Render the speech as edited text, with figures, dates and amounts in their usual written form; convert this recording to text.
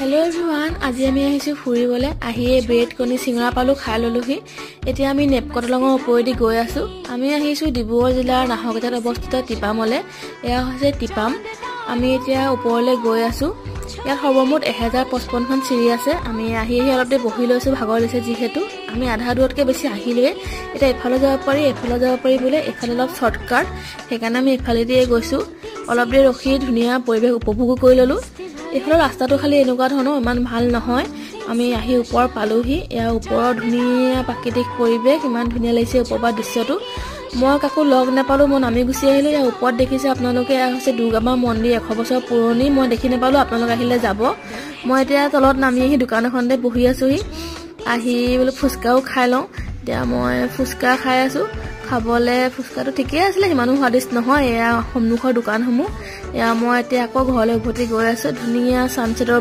Hello everyone, আজি আমি আহিছো ফুৰিবলে আহিয়ে ব্ৰেড কণী সিঙৰা পালো খাই ললোহি এতিয়া আমি নেপকটলঙৰ ওপৰেদি গৈ আছো আমি আহিছো ডিব্ৰুগড় জিলাৰ নাহৰকটাত অৱস্থিত টিপামলে এয়া হৈছে টিপাম আমি এতিয়া ওপৰলৈ গৈ আছো ইয়াত সৰ্বমুঠ 1055 খন চিৰি আছে আমি আহি অলপতে বহি লৈছো ভাগৰ লৈছে যিহেতু আমি আধা দূৰতকৈ বেছি আহিলোৱে এতিয়া এফালে যাব পাৰি বোলে এফালে অলপ শৰ্টকাট সেইকাৰণে আমি এফালে দিয়ে গৈছো অলপ দেৰি ৰখি ধুনীয়া পৰিবেশ উপভোগ কৰি ললো এফালে ৰাস্তাটো খালি এনেকুৱা ধৰণৰ ইমান ভাল নহয় আমি আহি ওপৰ পালোহি ইয়াৰ ওপৰৰ ধুনীয়া প্ৰাকৃতিক পৰিবেশ ইমান ধুনীয়া লাগিছে ওপৰৰ দৃশ্যটো মই কাকো লগ নাপালো মই নামি গুচি আহিলো ইয়াৰ ওপৰত দেখিছে আপোনালোকে এয়া হৈছে দুৰ্গামা মন্দিৰ 100 বছৰ পুৰণি মই দেখি নাপালো আপোনালোক আহিলে যাব মই এতিয়া তলত নামি আহি দোকান এখনতে বহি আছোহি আহি বোলো ফুচকাও খাই লওঁ এতিয়া মই ফুচকা খাই আছো খাবলে ফুচকাটো ঠিকই আছিল ইমানো স্বাদিষ্ট নহয় এয়া সন্মুখৰ দোকানসমূহ এয়া মই এতিয়া আকৌ ঘৰলৈ উভতি গৈ আছো ধুনীয়া সানসেটৰ